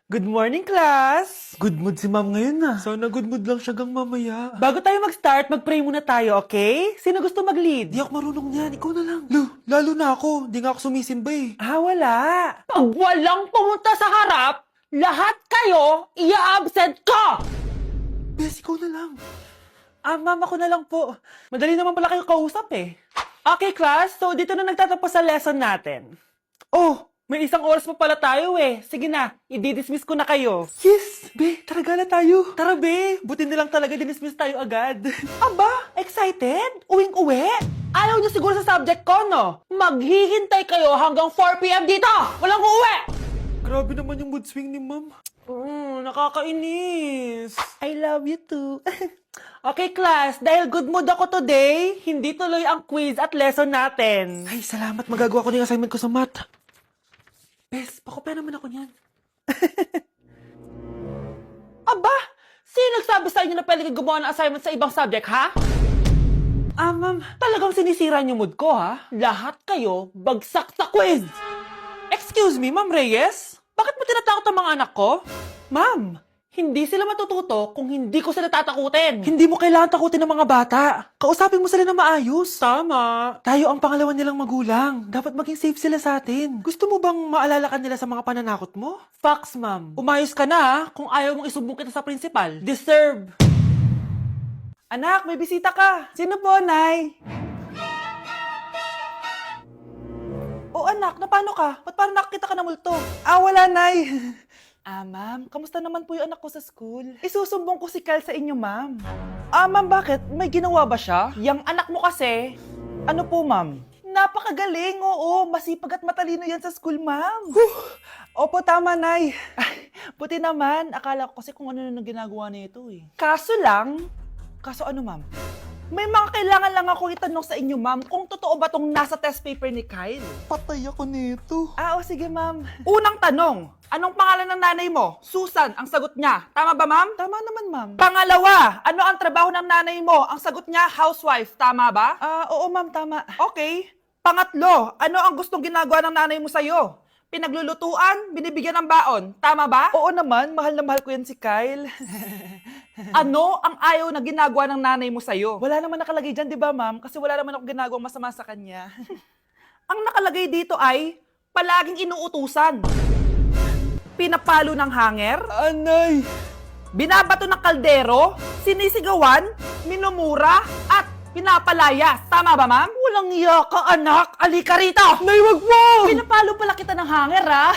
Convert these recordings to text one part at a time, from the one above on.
Good morning, class! Good mood si ma'am ngayon na. Sana good mood lang siya gang mamaya. Bago tayo mag-start, mag-pray muna tayo, okay? Sino gusto mag-lead? Di ako marunong niyan, ikaw na lang. Lalo na ako, di nga ako sumisimba eh. Wala. Pag walang pumunta sa harap, lahat kayo, iya-absent ko! Bes, ikaw na lang. Ma'am, ako na lang po. Madali naman pala kayo kausap eh. Okay, class. So, dito na nagtatapos sa lesson natin. Oh, may isang oras pa pala tayo eh. Sige na, i-dismiss ko na kayo. Yes, be, tara gala tayo. Tara be, buti nilang talaga dinismiss tayo agad. Aba, excited? Uwing-uwi? Ayaw niyo siguro sa subject ko, no? Maghihintay kayo hanggang 4 p.m. dito! Walang uuwi! Grabe naman yung mood swing ni ma'am. Nakakainis. I love you too. Okay, class. Dahil good mood ako today, hindi tuloy ang quiz at lesson natin. Ay, salamat, magagawa ko na yung assignment ko sa math. Bes, pakopya naman ako niyan. Aba, sino nagsabi sa inyo na pwede kayo gumawa ng assignment sa ibang subject, ha? Ma'am, talagang sinisira niyo mood ko, ha? Lahat kayo bagsak sa quiz! Excuse me, Ma'am Reyes? Bakit mo tinatakot ang mga anak ko? Ma'am, hindi sila matututo kung hindi ko sila tatakutin. Hindi mo kailangan takutin ng mga bata. Kausapin mo sila na maayos. Tama. Tayo ang pangalawa nilang magulang. Dapat maging safe sila sa atin. Gusto mo bang maalala ka nila sa mga pananakot mo? Facts, ma'am. Umayos ka na, ha? Kung ayaw mong isumbong kita sa principal. Deserve. Anak, may bisita ka. Sino po, Nay? O anak, napano ka? Ba't parang nakakita ka ng multo? Wala, Nay. Ma'am, kamusta naman po yung anak ko sa school? Isusumbong ko si Kyle sa inyo, ma'am. Ma'am, bakit? May ginawa ba siya? Yang anak mo kasi. Ano po, ma'am? Napakagaling, oo. Masipag at matalino yan sa school, ma'am. Opo, tama, Nay. Ay, buti naman. Akala ko kasi kung ano na ginagawa nito eh. Kaso ano, ma'am? May mga kailangan lang ako itanong sa inyo, ma'am, kung totoo ba tong nasa test paper ni Kyle. Patay ako nito. O sige, ma'am. Unang tanong, anong pangalan ng nanay mo? Susan, ang sagot niya. Tama ba, ma'am? Tama naman, ma'am. Pangalawa, ano ang trabaho ng nanay mo? Ang sagot niya, housewife. Tama ba? Oo, ma'am, tama. Okay. Pangatlo, ano ang gustong ginagawa ng nanay mo sa'yo? Pinaglulutuan, binibigyan ng baon. Tama ba? Oo naman, mahal na mahal ko yan si Kyle. Ano ang ayaw na ginagawa ng nanay mo sa'yo? Wala naman nakalagay dyan, di ba, ma'am? Kasi wala naman ako ginagawang masama sa kanya. Ang nakalagay dito ay palaging inuutusan. Pinapalo ng hanger, Anay! binabato ng kaldero, sinisigawan, minumura, at pinapalayas. Tama ba, ma'am? Walang iya ka, anak. Halika rito! Nay, wag mo! Pinapalo pala kita ng hanger, ha?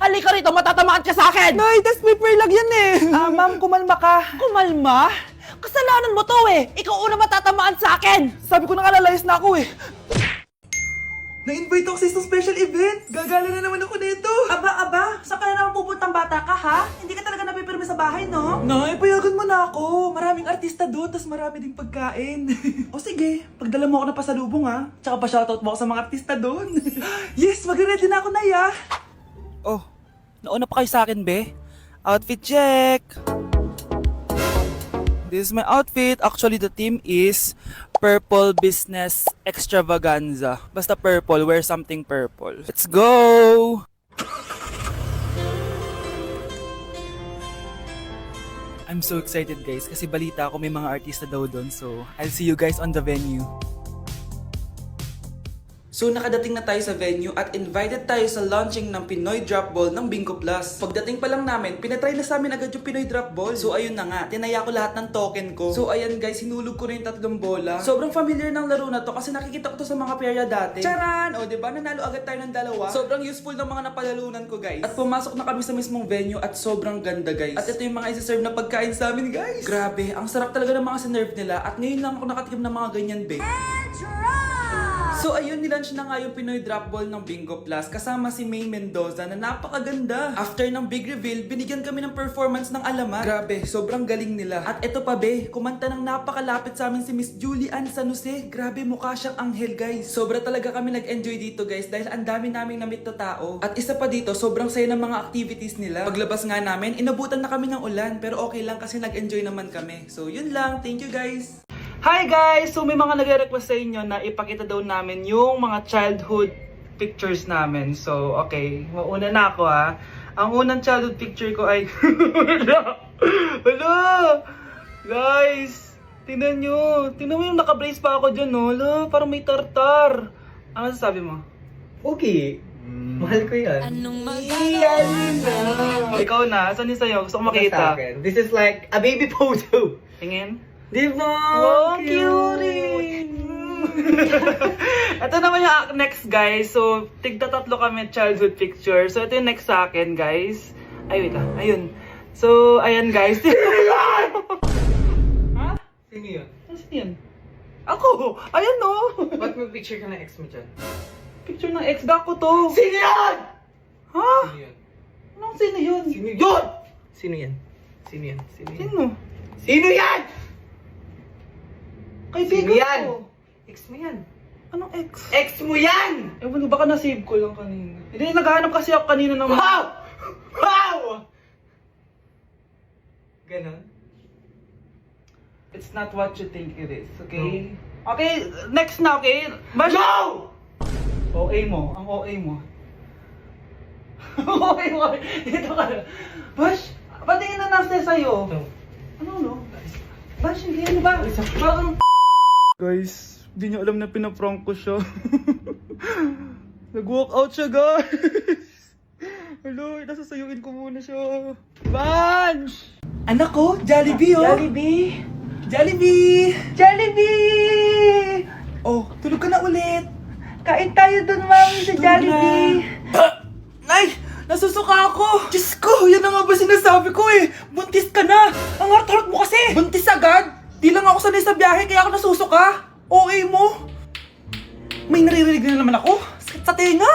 Halika rito, matatamaan ka sa akin! Nay, test paper lang yan eh! Ma'am, kumalma ka. Kumalma? Kasalanan mo to eh. Ikaw una matatamaan sa akin. Sabi ko nakalayas na ako eh. Na-invite ako sa isang special event! Gagala na naman ako nito! Aba, saan ka na naman pupuntang bata ka, ha? Hindi ka talaga napipirme sa bahay, no? Nay, payagan mo na ako! Maraming artista doon, tas marami ding pagkain. O sige, pagdala mo ako ng pasalubong ha. Tsaka pa-shoutout mo ako sa mga artista doon. Yes, magre-ready na ako, Nay ah! Oh, nauna pa kayo sa akin, be. Outfit check! This is my outfit. Actually, the theme is Purple Business Extravaganza. Basta purple, wear something purple. Let's go! I'm so excited guys kasi balita ako may mga artista daw doon. So, I'll see you guys on the venue. So nakadating na tayo sa venue at invited tayo sa launching ng Pinoy Drop Ball ng Bingo Plus. Pagdating pa lang namin, pinatry na sa amin agad yung Pinoy Drop Ball. So ayun na nga, tinaya ko lahat ng token ko. So ayan guys, hinulog ko na yung 3 bola. Sobrang familiar ng laro na to kasi nakikita ko to sa mga perya dati. Charan! O diba, nanalo agad tayo ng 2. Sobrang useful ng mga napalalunan ko guys. At pumasok na kami sa mismong venue at sobrang ganda guys. At ito yung mga isi-serve na pagkain sa amin guys. Grabe, ang sarap talaga ng mga sinerve nila at ngayon lang ako nakatikim ng mga ganyan be. So ayun, nilaunch na nga yung Pinoy Drop Ball ng Bingo Plus kasama si May Mendoza na napakaganda. After ng big reveal, binigyan kami ng performance ng alamat. Grabe, sobrang galing nila. At eto pa be, kumanta ng napakalapit sa amin si Miss Julie Ann San Jose. Grabe, mukha siyang anghel guys. Sobra talaga kami nag-enjoy dito guys dahil ang dami naming na-meet na tao. At isa pa dito, sobrang saya ng mga activities nila. Paglabas nga namin, inabutan na kami ng ulan pero okay lang kasi nag-enjoy naman kami. So yun lang, thank you guys! Hi guys! So may mga nagre-request sa inyo na ipakita daw namin yung mga childhood pictures namin. So okay, mauna na ako ha. Ang unang childhood picture ko ay... Hala! Guys! Tingnan nyo. Tingnan mo yung naka-brace pa ako dyan, no? Hala, parang may tartar. Ano sasabi mo? Okay. Mahal ko yan. Ikaw na. Saan yung sa'yo? Gusto ko Sa makita. akin. This is like a baby photo. Tingin. Di ba? Wow, cute! Ito naman yung next, guys. So, tigda tatlo kami childhood picture. So, ito yung next sa akin, guys. Ay, wait lang. Ayun. So, ayan, guys. Ha? Sino yun? Ano yun? Ako! Ayan, no! Ba't may picture ka ng ex mo dyan? Picture ng ex-gako to. Sino yun? Ha? Sino yun? Anong sino yun? Sino yun? Sino yan? Sino yan? Sino yan? Sino? Sino yan? Kaibigan Sino yan? ko. Ex mo yan. Anong ex? Ex mo yan! Ewan ko, baka na-save ko lang kanina. Hindi, naghahanap kasi ako kanina ng... Wow! Wow! Ganon? It's not what you think it is, okay? Okay, next na, okay? Bash! No! OA mo, ang OA mo. OA mo, dito ka. Bash, patingin na nasa sa'yo. No. Ano, no? Bash, hindi ano ba? Parang... Guys, hindi niyo alam na pinaprank ko siya. Nag-walk out siya, guys. Hello, nasasayuin ko muna siya. Bansh! Anak ko, Jollibee, oh. Jollibee! Jollibee! Jollibee! Oh, tulog ka na ulit. Kain tayo dun, mami, sa Jollibee. Nay! Nasusuka ako! Diyos ko, yan na nga ba sinasabi ko eh! Buntis ka na! Ang heart-heart mo kasi! Buntis agad? Di lang ako sanay sa biyahe kaya ako nasusuka. Okay mo? May naririnig na naman ako. Sakit sa tenga.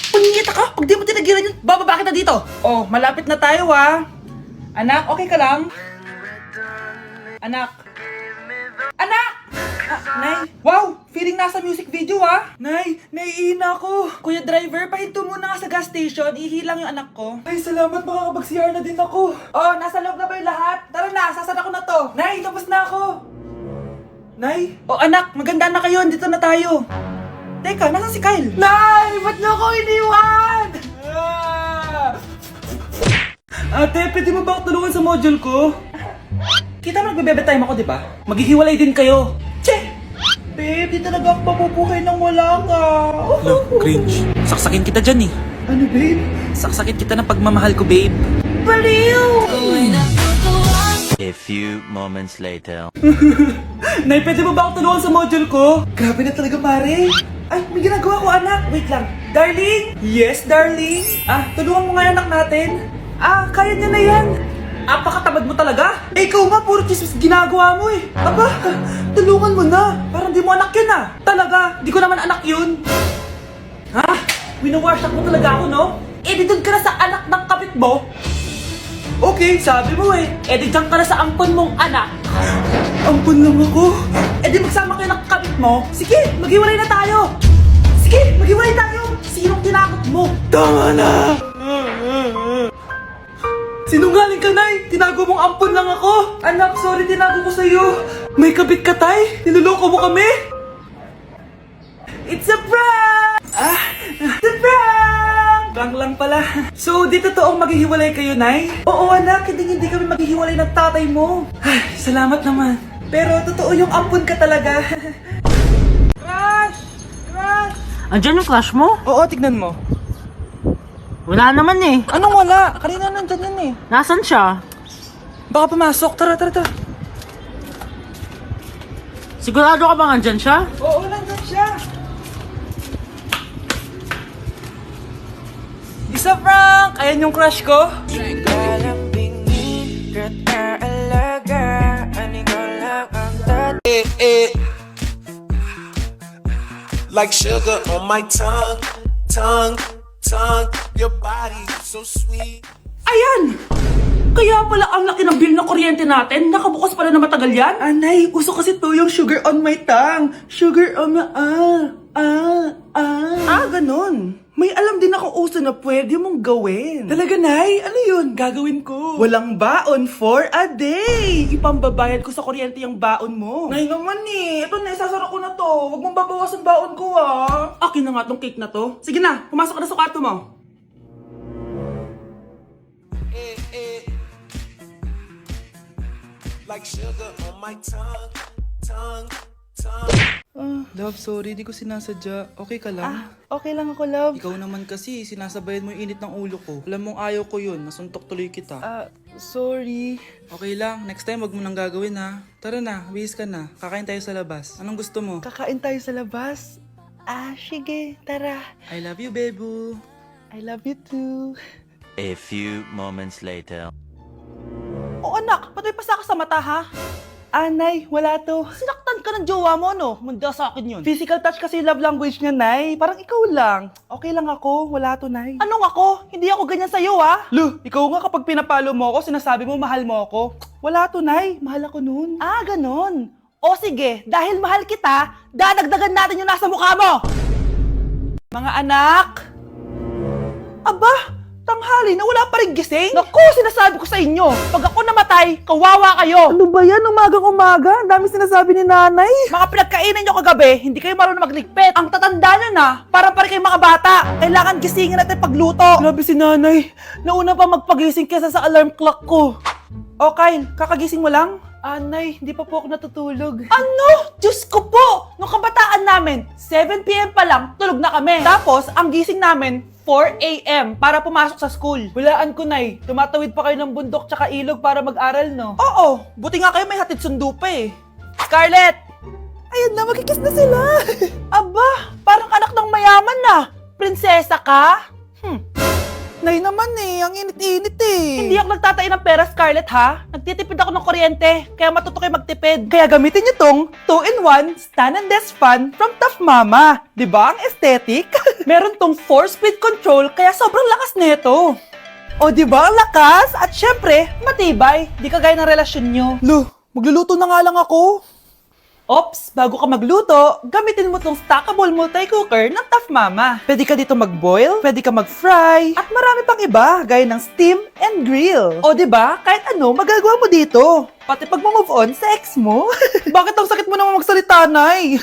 Pangingita ka! Pag di mo tinagilan yun, bababa kita dito. Oh, malapit na tayo ah. Anak, okay ka lang? Anak. Anak! Nay, wow! Feeling nasa music video ah! Nay, naiihina ako! Kuya driver, pahinto muna nga sa gas station, ihilang yung anak ko. Ay, salamat, makakapag-CR na din ako. Oh, nasa loob na ba yung lahat? Tara na, sasara ko na to. Nay, tapos na ako. Nay? Oh anak, maganda na kayo, dito na tayo. Teka, nasa si Kyle? Nay, ba't niyo ako iniwan? Ate, pwede mo ba ako tulungan sa module ko? Kita mo nagbe-bebe time ako, di ba? Maghihiwalay din kayo. Che! Babe, di talaga ako mapupuhay nang wala ka. Look, cringe. Saksakin kita dyan eh. Ano, babe? Saksakin kita ng pagmamahal ko, babe. Baliw! A few moments later. Nay, pwede mo ba ako tulungan sa module ko? Grabe na talaga, pare. Ay, may ginagawa ko, anak. Wait lang. Darling? Yes, darling? Ah, tulungan mo nga yung anak natin. Ah, kaya niya na yan. Apakatamad mo talaga? Eh, ikaw nga, puro chismis ginagawa mo eh. Aba, tulungan mo na. Parang di mo anak yun ah. Talaga, di ko naman anak yun. Ha? Winawasak mo talaga ako, no? Eh, di doon ka na sa anak ng kapit mo. Okay, sabi mo eh. Eh, di dyan ka na sa ampon mong anak. Ampon lang ako? Eh, di magsama kayo ng kapit mo. Sige, maghiwalay na tayo. Sige, maghiwalay tayo. Sinong tinakot mo? Tama na! Sinungaling ka, Nay! Tinago mong ampon lang ako! Anak, sorry, tinago ko sa'yo! May kabit ka, Tay? Niloloko mo kami? It's a prank! It's a prank! Prank lang pala. So, di totoong maghihiwalay kayo, Nay? Oo, anak, hindi kami maghihiwalay ng tatay mo. Ay, salamat naman. Pero totoo yung ampon ka talaga. Crush! Crush! Andiyan yung crush mo? Oo, tignan mo. Wala naman eh. Anong wala? Kanina nandyan yan eh. Nasaan siya? Baka pumasok. Tara, tara, tara. Sigurado ka bang andyan siya? Oo, nandyan siya. Isa prank! Ayan yung crush ko. Like sugar on my tongue, your body so sweet. Ayan! Kaya pala ang laki ng bill ng kuryente natin. Nakabukas pala na matagal yan. Anay, uso kasi to yung sugar on my tongue. Sugar on my... ganun. May alam din akong uso na pwede mong gawin. Talaga, Nay? Ano yun? Gagawin ko. Walang baon for a day. Ipambabayad ko sa kuryente yung baon mo. Nay naman eh. Ito na, isasara ko na to. Huwag mong babawasan baon ko ah. Akin na nga tong cake na to. Sige na, pumasok ka na sa kwarto mo. like sugar on my tongue, tongue, tongue. Love, sorry, di ko sinasadya. Okay ka lang? Okay lang ako, love. Ikaw naman kasi, sinasabayan mo yung init ng ulo ko. Alam mong ayaw ko yun, nasuntok tuloy kita. Sorry. Okay lang, next time wag mo nang gagawin ha. Tara na, bihis ka na. Kakain tayo sa labas. Anong gusto mo? Kakain tayo sa labas. Sige, tara. I love you, bebu. I love you too. A few moments later. O anak, ba't may pasa ka sa mata ha? Nay, wala to. Sinaktan ka ng jowa mo, no? Manda sa akin yun. Physical touch kasi yung love language niya, Nay. Parang ikaw lang. Okay lang ako, wala to, Nay. Anong ako? Hindi ako ganyan sa'yo, ha? Lu, ikaw nga kapag pinapalo mo ako, sinasabi mo mahal mo ako. Wala to, Nay. Mahal ako noon. Ganon. O sige, dahil mahal kita, dadagdagan natin yung nasa mukha mo! Mga anak! Aba, tanghali na wala pa rin gising? Naku, sinasabi ko sa inyo, pag ako namatay, kawawa kayo! Ano ba yan? Umagang-umaga? Ang dami sinasabi ni nanay. Mga pinagkainan nyo kagabi, hindi kayo marunong magligpit. Ang tatanda nyo na, parang pa rin kayo mga bata. Kailangan gisingin natin pagluto. Grabe si nanay. Nauna pa magpagising kesa sa alarm clock ko. O Kyle, kakagising mo lang? Nay, hindi pa po ako natutulog. Ano? Diyos ko po! Nung kabataan namin, 7 p.m. pa lang, tulog na kami. Tapos, ang gising namin, 4 a.m. para pumasok sa school. Hulaan ko, Nay. Tumatawid pa kayo ng bundok tsaka ilog para mag-aral, no? Oo, buti nga kayo may hatid sundo pa eh. Scarlett! Ayun na, magkikiss na sila. Aba, parang anak ng mayaman na. Prinsesa ka? Nay naman ang init-init eh. Hindi ako nagtatain ng pera, Scarlett, ha? Nagtitipid ako ng kuryente, kaya matuto kayo magtipid. Kaya gamitin niyo tong 2-in-1 Stand and Desk Fan from Tough Mama. Di ba ang aesthetic? Meron tong 4-speed control, kaya sobrang lakas nito. O di ba ang lakas? At syempre, matibay. Di kagaya ng relasyon nyo. Lu, magluluto na nga lang ako. Ops, bago ka magluto, gamitin mo tong stackable multi-cooker ng Tough Mama. Pwede ka dito mag-boil, pwede ka mag-fry, at marami pang iba, gaya ng steam and grill. O di ba? Kahit ano, Magagawa mo dito. Pati pag move on sa ex mo. bakit ang sakit mo naman magsalita, Nay?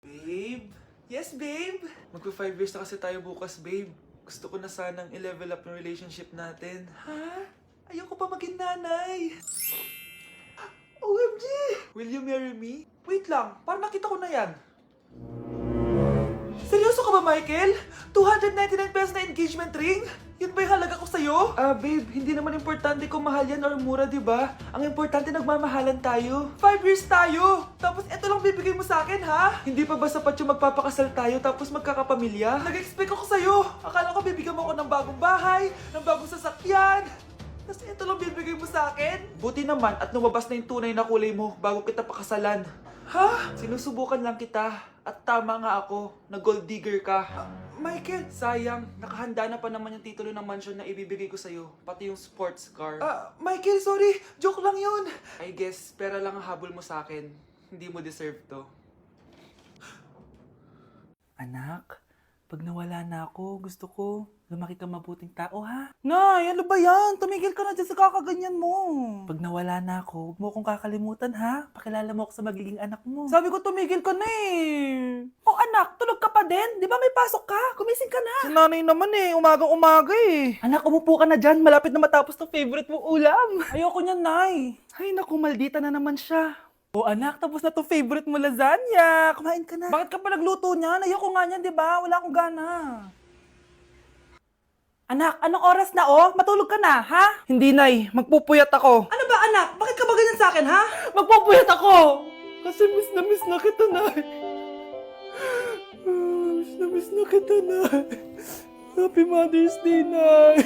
Babe? Yes, babe? Magpa 5 years na kasi tayo bukas, babe. Gusto ko na sanang i-level up yung relationship natin. Ha? Ayoko pa maging nanay. OMG! Will you marry me? Wait lang, parang nakita ko na yan. Seryoso ka ba, Michael? 299 pesos na engagement ring? Yun ba yung halaga ko sa'yo? Babe, hindi naman importante kung mahal yan or mura, di ba? Ang importante, nagmamahalan tayo. 5 years tayo! Tapos eto lang bibigay mo sa akin, ha? Hindi pa ba sapat yung magpapakasal tayo tapos magkakapamilya? Nag-expect ako sa'yo! Akala ko bibigyan mo ako ng bagong bahay, ng bagong sasakyan. Tapos ito lang bibigay mo sa akin? Buti naman at lumabas na yung tunay na kulay mo bago kita pakasalan. Ha? Sinusubukan lang kita. At tama nga ako, na gold digger ka. Michael, sayang. Nakahanda na pa naman yung titulo ng mansion na ibibigay ko sa'yo. Pati yung sports car. Michael, sorry. Joke lang yun. I guess, pera lang ang habol mo sa akin. Hindi mo deserve to. Anak, pag nawala na ako, gusto ko lumaki ka mabuting tao, ha? Nay, ano ba yan? Tumigil ka na dyan sa kakaganyan mo. Pag nawala na ako, huwag mo akong kakalimutan, ha? Pakilala mo ako sa magiging anak mo. Sabi ko, tumigil ka na eh. O anak, tulog ka pa din? Di ba may pasok ka? Gumising ka na. Si nanay naman umagang-umaga eh. Anak, umupo ka na dyan. Malapit na matapos ng favorite mong ulam. Ayoko niyan, Nay. Ay, naku, maldita na naman siya. O anak, tapos na to favorite mo lasagna. Kumain ka na. Bakit ka pa nagluto niyan? Ayoko nga niyan, di ba? Wala akong gana. Anak, anong oras na Matulog ka na, ha? Hindi, Nay. Magpupuyat ako. Ano ba, anak? Bakit ka ba ganyan sa akin, ha? Magpupuyat ako! Kasi miss na kita, Nay. Miss na kita, Nay. Happy Mother's Day, Nay.